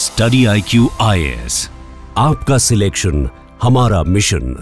Study IQ IAS, आपका selection हमारा mission.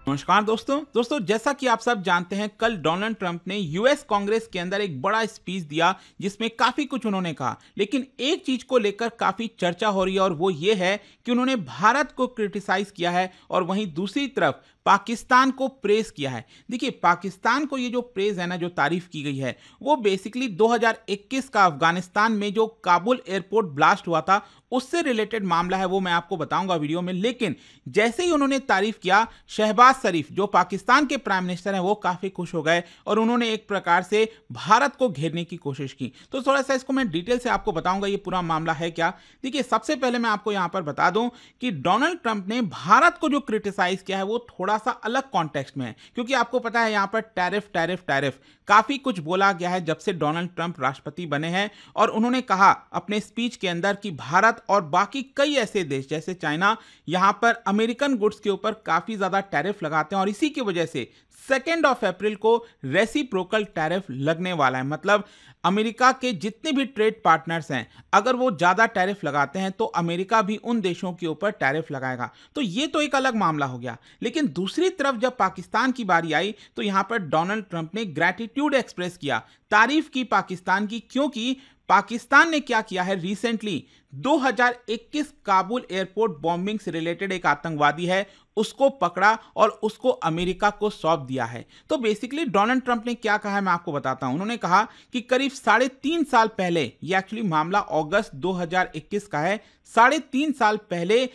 नमस्कार दोस्तों जैसा कि आप सब जानते हैं, कल डोनाल्ड ट्रंप ने यूएस कांग्रेस के अंदर एक बड़ा स्पीच दिया जिसमें काफी कुछ उन्होंने कहा, लेकिन एक चीज को लेकर काफी चर्चा हो रही है और वो ये है कि उन्होंने भारत को क्रिटिसाइज किया है और वहीं दूसरी तरफ पाकिस्तान को प्रेज किया है। देखिए, पाकिस्तान को ये जो प्रेज है ना, जो तारीफ की गई है, वो बेसिकली 2021 का अफगानिस्तान में जो काबुल एयरपोर्ट ब्लास्ट हुआ था उससे रिलेटेड मामला है। वो मैं आपको बताऊंगा वीडियो में। लेकिन जैसे ही उन्होंने तारीफ किया, शहबाज शरीफ जो पाकिस्तान के प्राइम मिनिस्टर हैं वो काफी खुश हो गए और उन्होंने एक प्रकार से भारत को घेरने की कोशिश की। तो थोड़ा सा इसको मैं डिटेल से आपको बताऊंगा ये पूरा मामला है क्या। देखिए, सबसे पहले मैं आपको यहां पर बता दूं कि डोनाल्ड ट्रंप ने भारत को जो क्रिटिसाइज किया है वो थोड़ा सा अलग कॉन्टेक्स्ट में है, क्योंकि आपको पता है यहां पर टैरिफ काफी कुछ बोला गया है जब से डोनाल्ड ट्रंप राष्ट्रपति बने हैं। और उन्होंने कहा अपने स्पीच के अंदर कि भारत और बाकी कई ऐसे देश जैसे चाइना यहां पर अमेरिकन गुड्स के ऊपर काफी ज्यादा टैरिफ लगाते हैं और इसी की वजह से 2 अप्रैल को रेसिप्रोकल टैरिफ लगने वाला है। मतलब अमेरिका के जितने भी ट्रेड पार्टनर्स हैं, अगर वो ज्यादा टैरिफ लगाते हैं तो अमेरिका भी उन देशों के ऊपर टैरिफ लगाएगा। तो ये तो एक अलग मामला हो गया। लेकिन दूसरी तरफ जब पाकिस्तान की बारी आई तो यहां पर डोनाल्ड ट्रंप ने ग्रैटिट्यूड एक्सप्रेस किया, तारीफ की पाकिस्तान की, क्योंकि पाकिस्तान ने क्या किया है, रिसेंटली 2021 काबुल एयरपोर्ट बॉम्बिंग से रिलेटेड एक आतंकवादी है, उसको पकड़ा और उसको अमेरिका को सौंप दिया है। तो बेसिकली डोनाल्ड ट्रंप ने क्या कहा है मैं आपको बताता हूं। उन्होंने कहा कि करीब 3.5 साल पहले, ये एक्चुअली मामला अगस्त 2021 का है, 3.5 साल पहले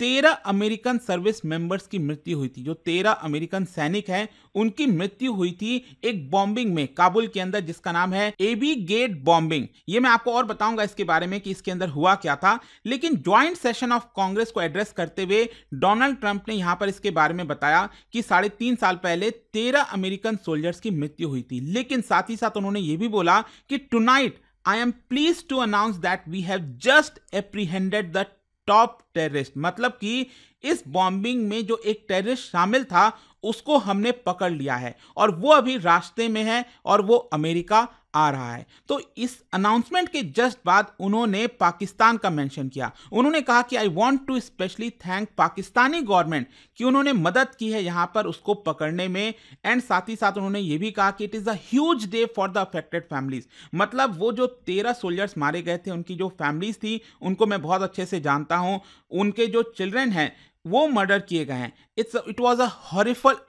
13 अमेरिकन सर्विस मेंबर्स की मृत्यु हुई थी। जो 13 अमेरिकन सैनिक हैं उनकी मृत्यु हुई थी एक बॉम्बिंग में काबुल के अंदर, जिसका नाम है एबी गेट बॉम्बिंग। ये मैं आपको और बताऊंगा इसके बारे में कि इसके अंदर हुआ क्या था। लेकिन ज्वाइंट सेशन ऑफ कांग्रेस को एड्रेस करते हुए डोनाल्ड ट्रंप ने यहां पर इसके बारे में बताया कि 3.5 साल पहले 13 अमेरिकन सोल्जर्स की मृत्यु हुई थी। लेकिन साथ ही साथ उन्होंने यह भी बोला कि tonight I am please to announce that we have just apprehended the top terrorist. मतलब कि इस बॉम्बिंग में जो एक टेररिस्ट शामिल था उसको हमने पकड़ लिया है और वो अभी रास्ते में है और वो अमेरिका आ रहा है। तो इस अनाउंसमेंट के जस्ट बाद उन्होंने पाकिस्तान का मेंशन किया। उन्होंने कहा कि I want to specially thank Pakistani government कि उन्होंने मदद की है यहां पर उसको पकड़ने में। एंड साथ ही साथ उन्होंने ये भी कहा कि it is a huge day for the affected families. मतलब वो जो 13 सोल्जर्स मारे गए थे उनकी जो फैमिलीज थी उनको मैं बहुत अच्छे से जानता हूं, उनके जो चिल्ड्रन हैं वो मर्डर किए गए हैं। It was a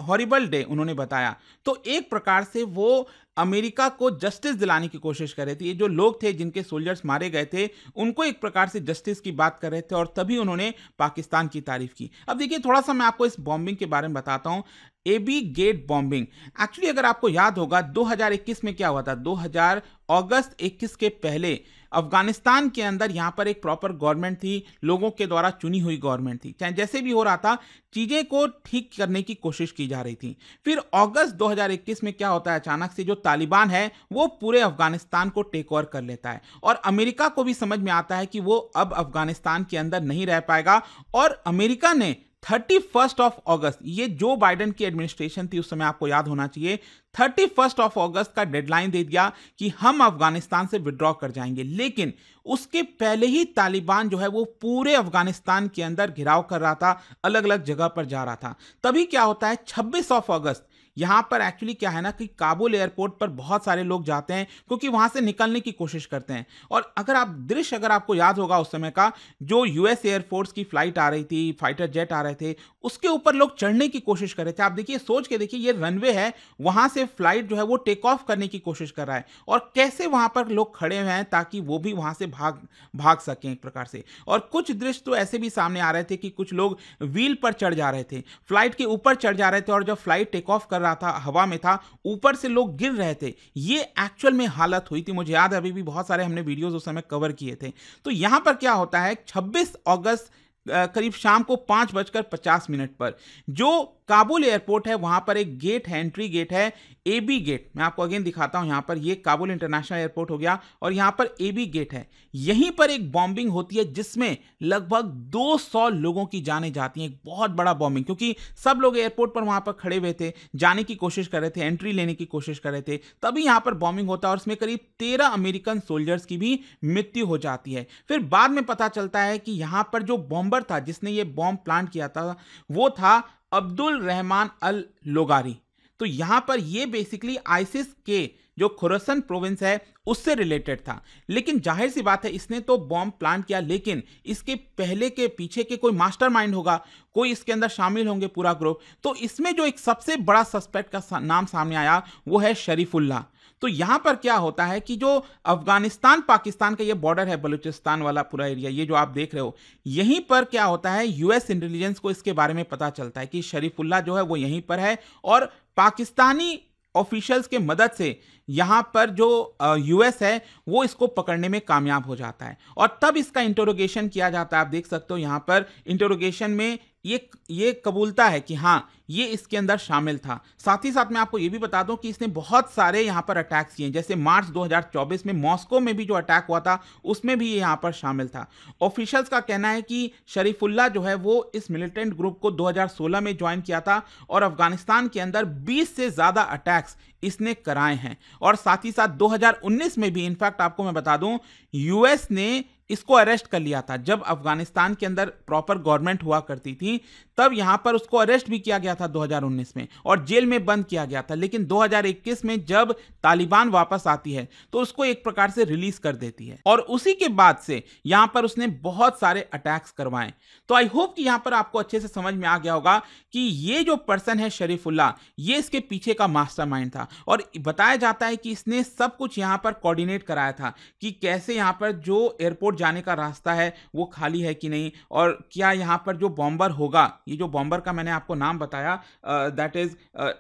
horrible day उन्होंने बताया। तो एक प्रकार से वो अमेरिका को जस्टिस दिलाने की कोशिश कर रहे थे। ये जो लोग थे जिनके सोल्जर्स मारे गए थे उनको एक प्रकार से जस्टिस की बात कर रहे थे और तभी उन्होंने पाकिस्तान की तारीफ की। अब देखिए, थोड़ा सा मैं आपको इस बॉम्बिंग के बारे में बताता हूं। एबी गेट बॉम्बिंग एक्चुअली अगर आपको याद होगा 2021 में क्या हुआ था, अगस्त 21 के पहले अफगानिस्तान के अंदर यहां पर एक प्रॉपर गवर्नमेंट थी, लोगों के द्वारा चुनी हुई गवर्नमेंट थी। चाहे जैसे भी हो रहा था, चीजें को ठीक करने की कोशिश की जा रही थी। फिर अगस्त 2021 में क्या होता है, अचानक से जो तालिबान है वो पूरे अफगानिस्तान को टेक ओवर कर लेता है और अमेरिका को भी समझ में आता है कि वो अब अफगानिस्तान के अंदर नहीं रह पाएगा। और अमेरिका ने 31 अगस्त, ये जो बाइडेन की एडमिनिस्ट्रेशन थी उस समय, आपको याद होना चाहिए, 31 अगस्त का डेडलाइन दे दिया कि हम अफगानिस्तान से विड्रॉ कर जाएंगे। लेकिन उसके पहले ही तालिबान जो है वो पूरे अफगानिस्तान के अंदर घिराव कर रहा था, अलग अलग जगह पर जा रहा था। तभी क्या होता है, 26 अगस्त यहां पर एक्चुअली क्या है ना कि काबुल एयरपोर्ट पर बहुत सारे लोग जाते हैं क्योंकि वहां से निकलने की कोशिश करते हैं। और अगर आपको याद होगा उस समय का, जो यूएस एयरफोर्स की फ्लाइट आ रही थी, फाइटर जेट आ रहे थे, उसके ऊपर लोग चढ़ने की कोशिश कर रहे थे। आप देखिए, सोच के देखिए, ये रनवे है, वहां से फ्लाइट जो है वो टेक ऑफ करने की कोशिश कर रहा है और कैसे वहां पर लोग खड़े हुए हैं ताकि वो भी वहां से भाग सकें एक प्रकार से। और कुछ दृश्य तो ऐसे भी सामने आ रहे थे कि कुछ लोग व्हील पर चढ़ जा रहे थे, फ्लाइट के ऊपर चढ़ जा रहे थे और जब फ्लाइट टेक ऑफ कर रहा था, हवा में था, ऊपर से लोग गिर रहे थे। ये एक्चुअल में हालत हुई थी, मुझे याद है, अभी भी बहुत सारे हमने वीडियोस उस समय कवर किए थे। तो यहां पर क्या होता है, 26 अगस्त करीब शाम को 5:50 पर जो काबुल एयरपोर्ट है वहां पर एक गेट है, एंट्री गेट है, एबी गेट। मैं आपको अगेन दिखाता हूं, यहां पर ये काबुल इंटरनेशनल एयरपोर्ट हो गया और यहां पर एबी गेट है। यहीं पर एक बॉम्बिंग होती है जिसमें लगभग 200 लोगों की जानें जाती हैं। एक बहुत बड़ा बॉम्बिंग, क्योंकि सब लोग एयरपोर्ट पर वहां पर खड़े हुए थे, जाने की कोशिश कर रहे थे, एंट्री लेने की कोशिश कर रहे थे, तभी यहां पर बॉम्बिंग होता है और इसमें करीब 13 अमेरिकन सोल्जर्स की भी मृत्यु हो जाती है। फिर बाद में पता चलता है कि यहां पर जो बॉम्बर था जिसने ये बॉम्ब प्लांट किया था वो था अब्दुल रहमान अल लोगारी। तो यहां पर ये बेसिकली आइसिस के जो खुरासन प्रोविंस है उससे रिलेटेड था। लेकिन जाहिर सी बात है इसने तो बॉम्ब प्लांट किया, लेकिन इसके पहले के पीछे के कोई मास्टरमाइंड होगा, कोई इसके अंदर शामिल होंगे पूरा ग्रुप। तो इसमें जो एक सबसे बड़ा सस्पेक्ट का नाम सामने आया वो है शरीफुल्लाह। तो यहां पर क्या होता है कि जो अफगानिस्तान पाकिस्तान का ये बॉर्डर है, बलूचिस्तान वाला पूरा एरिया, ये जो आप देख रहे हो, यहीं पर क्या होता है, यूएस इंटेलिजेंस को इसके बारे में पता चलता है कि शरीफुल्लाह जो है वो यहीं पर है और पाकिस्तानी ऑफिशियल्स के मदद से यहां पर जो यूएस है वो इसको पकड़ने में कामयाब हो जाता है और तब इसका इंटरोगेशन किया जाता है। आप देख सकते हो यहां पर इंटरोगेशन में ये कबूलता है कि हां ये इसके अंदर शामिल था। साथ ही साथ मैं आपको ये भी बता दूं कि इसने बहुत सारे यहां पर अटैक्स किए, जैसे मार्च 2024 में मॉस्को में भी जो अटैक हुआ था उसमें भी ये यहां पर शामिल था। ऑफिशियल्स का कहना है कि शरीफुल्लाह जो है वो इस मिलिटेंट ग्रुप को 2016 में ज्वाइन किया था और अफगानिस्तान के अंदर 20 से ज्यादा अटैक्स इसने कराए हैं। और साथ ही साथ 2019 में भी, इनफैक्ट आपको मैं बता दूं, यूएस ने इसको अरेस्ट कर लिया था। जब अफगानिस्तान के अंदर प्रॉपर गवर्नमेंट हुआ करती थी तब यहां पर उसको अरेस्ट भी किया गया था 2019 में और जेल में बंद किया गया था। लेकिन 2021 में जब तालिबान वापस आती है तो उसको एक प्रकार से रिलीज कर देती है और उसी के बाद से यहां पर उसने बहुत सारे अटैक्स करवाए। तो आई होप कि यहां पर आपको अच्छे से समझ में आ गया होगा कि ये जो पर्सन है शरीफुल्लाह, ये इसके पीछे का मास्टरमाइंड था और बताया जाता है कि इसने सब कुछ यहां पर कोऑर्डिनेट कराया था कि कैसे यहां पर जो एयरपोर्ट जाने का रास्ता है वो खाली है कि नहीं और क्या यहां पर जो बॉम्बर होगा, ये जो बॉम्बर का मैंने आपको नाम बताया दैट इज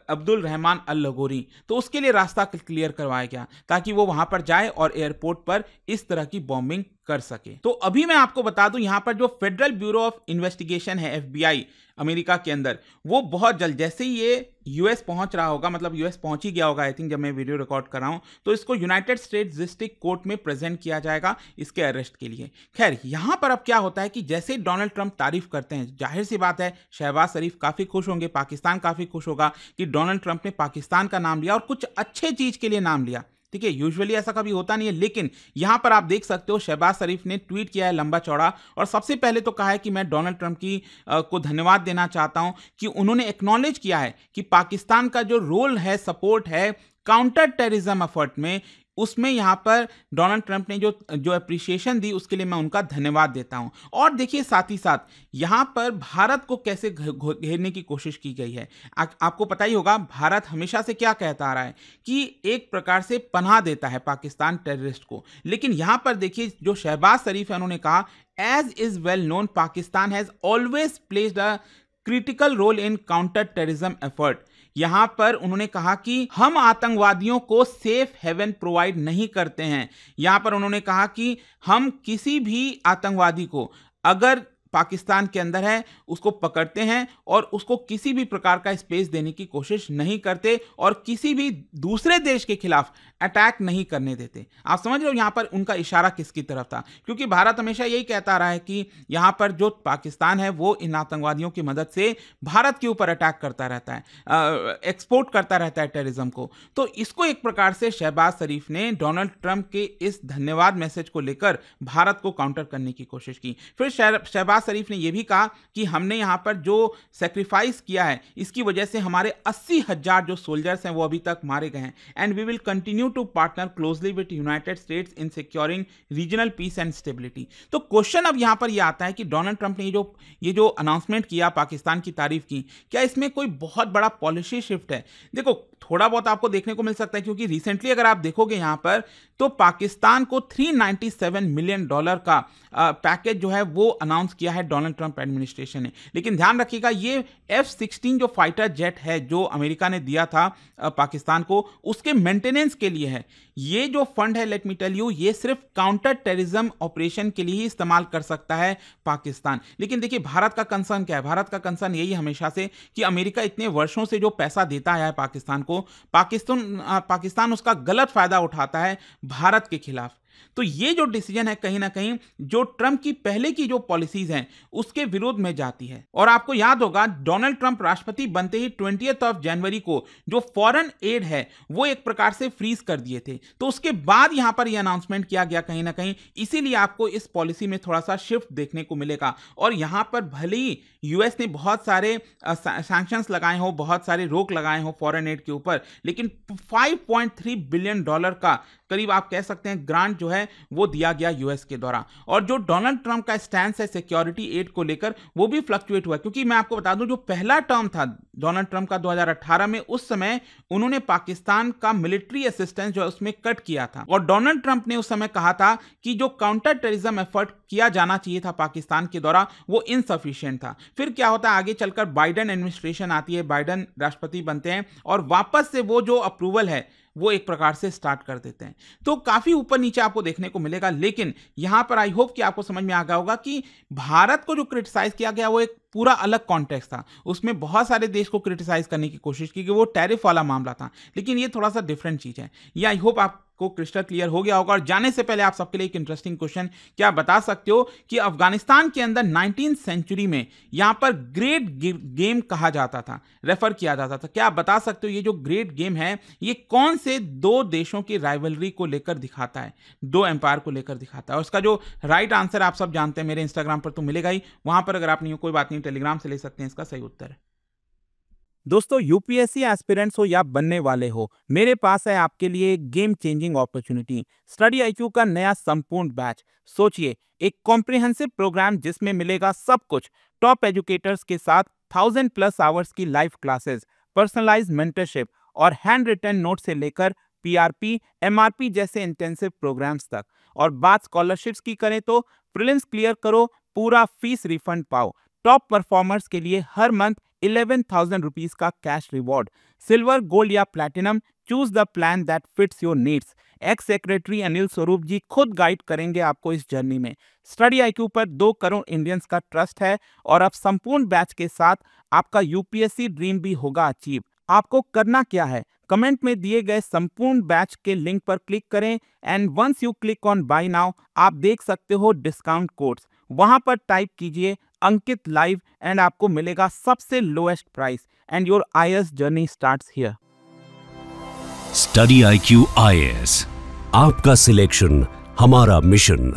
अब्दुल रहमान अल लगोरी, तो उसके लिए रास्ता क्लियर करवाया गया ताकि वो वहां पर जाए और एयरपोर्ट पर इस तरह की बॉम्बिंग कर सके। तो अभी मैं आपको बता दूं यहां पर जो फेडरल ब्यूरो ऑफ इन्वेस्टिगेशन है एफबीआई अमेरिका के अंदर, वो बहुत जल्द जैसे ही ये यूएस पहुंच रहा होगा, मतलब यूएस पहुंच ही गया होगा आई थिंक जब मैं वीडियो रिकॉर्ड कर रहा हूं, तो इसको यूनाइटेड स्टेट्स डिस्ट्रिक्ट कोर्ट में प्रेजेंट किया जाएगा इसके अरेस्ट के लिए। खैर यहां पर अब क्या होता है कि जैसे डोनाल्ड ट्रंप तारीफ करते हैं, जाहिर सी बात है शहबाज शरीफ काफी खुश होंगे, पाकिस्तान काफी खुश होगा कि डोनाल्ड ट्रंप ने पाकिस्तान का नाम लिया और कुछ अच्छे चीज के लिए नाम लिया। ठीक है, यूजुअली ऐसा कभी होता नहीं है, लेकिन यहां पर आप देख सकते हो शहबाज शरीफ ने ट्वीट किया है लंबा चौड़ा और सबसे पहले तो कहा है कि मैं डोनाल्ड ट्रंप की को धन्यवाद देना चाहता हूं कि उन्होंने एक्नॉलेज किया है कि पाकिस्तान का जो रोल है, सपोर्ट है काउंटर टेररिज्म एफर्ट में, उसमें यहां पर डोनाल्ड ट्रंप ने जो अप्रिसिएशन दी उसके लिए मैं उनका धन्यवाद देता हूं। और देखिए साथ ही साथ यहां पर भारत को कैसे घेरने की कोशिश की गई है। आपको पता ही होगा भारत हमेशा से क्या कहता आ रहा है कि एक प्रकार से पनाह देता है पाकिस्तान टेररिस्ट को, लेकिन यहां पर देखिए जो शहबाज शरीफ है उन्होंने कहा as is well known Pakistan has always placed a critical role in counter terrorism effort. यहां पर उन्होंने कहा कि हम आतंकवादियों को सेफ हेवन प्रोवाइड नहीं करते हैं। यहां पर उन्होंने कहा कि हम किसी भी आतंकवादी को अगर पाकिस्तान के अंदर है उसको पकड़ते हैं और उसको किसी भी प्रकार का स्पेस देने की कोशिश नहीं करते और किसी भी दूसरे देश के खिलाफ अटैक नहीं करने देते। आप समझ रहे हो यहां पर उनका इशारा किसकी तरफ था, क्योंकि भारत हमेशा यही कहता रहा है कि यहां पर जो पाकिस्तान है वो इन आतंकवादियों की मदद से भारत के ऊपर अटैक करता रहता है, एक्सपोर्ट करता रहता है टेररिज्म को। तो इसको एक प्रकार से शहबाज शरीफ ने डोनाल्ड ट्रंप के इस धन्यवाद मैसेज को लेकर भारत को काउंटर करने की कोशिश की। फिर शहबाज शरीफ ने यह भी कहा कि हमने यहां पर जो सैक्रिफाइस किया है इसकी वजह से हमारे 80,000 जो सोल्जर्स हैं वो अभी तक मारे गए हैं and we will continue to partner closely with United States in securing regional peace and stability. तो क्वेश्चन अब यहां पर यह आता है कि डोनाल्ड ट्रंप ने ये जो अनाउंसमेंट किया, पाकिस्तान की तारीफ की, क्या इसमें कोई बहुत बड़ा पॉलिसी शिफ्ट है? देखो थोड़ा बहुत आपको देखने को मिल सकता है, क्योंकि रिसेंटली अगर आप देखोगे यहाँ पर तो पाकिस्तान को $397 मिलियन का पैकेज जो है वो अनाउंस किया है डोनाल्ड ट्रंप एडमिनिस्ट्रेशन ने। लेकिन ध्यान रखिएगा, ये F-16 जो फाइटर जेट है जो अमेरिका ने दिया था पाकिस्तान को, उसके मेंटेनेंस के लिए है। ये जो फंड है, लेट मी टेल यू, ये सिर्फ काउंटर टेररिज्म ऑपरेशन के लिए ही इस्तेमाल कर सकता है पाकिस्तान। लेकिन देखिए भारत का कंसर्न क्या है? भारत का कंसर्न यही हमेशा से कि अमेरिका इतने वर्षों से जो पैसा देता आया है पाकिस्तान को, पाकिस्तान उसका गलत फायदा उठाता है भारत के खिलाफ। तो ये जो डिसीजन है कहीं ना कहीं जो ट्रंप की पहले की जो पॉलिसीज हैं उसके विरोध में जाती है। और आपको याद होगा डोनाल्ड ट्रंप राष्ट्रपति बनते ही 20 जनवरी को जो फॉरेन एड है वो एक प्रकार से फ्रीज कर दिए थे। तो उसके बाद यहां पर यह अनाउंसमेंट किया गया कहीं ना कहीं, इसीलिए आपको इस पॉलिसी में थोड़ा सा शिफ्ट देखने को मिलेगा। और यहां पर भले ही यूएस ने बहुत सारे सैंक्शंस लगाए हो, बहुत सारे रोक लगाए हो फॉरेन एड के ऊपर, लेकिन $5.3 बिलियन का करीब आप कह सकते हैं ग्रांट जो है वो दिया गया यूएस के द्वारा। और जो डोनाल्ड ट्रंप का स्टैंस है सिक्योरिटी एड को लेकर वो भी फ्लक्चुएट हुआ, क्योंकि मैं आपको बता दूं जो पहला टर्म था डोनाल्ड ट्रंप का 2018 में, उस समय उन्होंने पाकिस्तान का मिलिट्री असिस्टेंस जो है उसमें कट किया था। और डोनाल्ड ट्रंप ने उस समय कहा था कि जो काउंटर टेररिज्म एफर्ट किया जाना चाहिए था पाकिस्तान के द्वारा वो इनसफिशिएंट था। फिर क्या होता है, आगे चलकर बाइडेन एडमिनिस्ट्रेशन आती है, बाइडेन राष्ट्रपति बनते हैं और वापस से वो जो अप्रूवल है वो एक प्रकार से स्टार्ट कर देते हैं। तो काफी ऊपर नीचे आपको देखने को मिलेगा। लेकिन यहां पर आई होप कि आपको समझ में आ गया होगा कि भारत को जो क्रिटिसाइज किया गया वो एक पूरा अलग कॉन्टेक्स्ट था। उसमें बहुत सारे देश को क्रिटिसाइज करने की कोशिश की कि वो टैरिफ वाला मामला था, लेकिन ये थोड़ा सा डिफरेंट चीज है। ये आई होप आपको क्रिस्टल क्लियर हो गया होगा। और जाने से पहले आप सबके लिए एक इंटरेस्टिंग क्वेश्चन, क्या आप बता सकते हो कि अफगानिस्तान के अंदर 19वीं सेंचुरी में यहां पर ग्रेट गेम कहा जाता था, रेफर किया जाता था, क्या आप बता सकते हो ये जो ग्रेट गेम है ये कौन से दो देशों की राइवलरी को लेकर दिखाता है, दो एम्पायर को लेकर दिखाता है? और उसका जो राइट आंसर आप सब जानते हैं, मेरे इंस्टाग्राम पर तो मिलेगा ही, वहां पर अगर आप नहीं हो कोई बात नहीं, टेलीग्राम से ले सकते हैं इसका सही उत्तर। दोस्तों यूपीएससी एस्पिरेंट्स हो या बनने वाले हो, मेरे पास है आपके लिए एक game changing opportunity, study IQ का नया संपूर्ण बैच। सोचिए, एक कॉम्प्रिहेंसिव प्रोग्राम जिसमें मिलेगा सब कुछ, टॉप एजुकेटर्स के साथ 1000+ आवर्स की लाइव क्लासेस, पर्सनलाइज्ड मेंटरशिप और हैंड रिटन नोट से लेकर पीआरपी, एमआरपी जैसे इंटेंसिव प्रोग्राम्स तक। और बात स्कॉलरशिप्स की करें तो प्रीलिम्स क्लियर करो, पूरा फीस रिफंड पाओ। टॉप परफॉर्मर्स के लिए हर मंथ 11,000 रुपीज का कैश रिवॉर्ड। सिल्वर, गोल्ड या platinum, choose the plan that fits your needs. X secretary Anil Swarup जी खुद गाइड करेंगे आपको इस जर्नी में। स्टडी आईक्यू पर 2 करोड़ इंडियंस का ट्रस्ट है और अब संपूर्ण बैच के साथ आपका यूपीएससी ड्रीम भी होगा अचीव। आपको करना क्या है, कमेंट में दिए गए संपूर्ण बैच के लिंक पर क्लिक करें and once you click on buy now आप देख सकते हो डिस्काउंट कोड्स, वहां पर टाइप कीजिए अंकित लाइव एंड आपको मिलेगा सबसे lowest price and your IAS journey starts here. Study IQ IAS, आपका सिलेक्शन हमारा मिशन।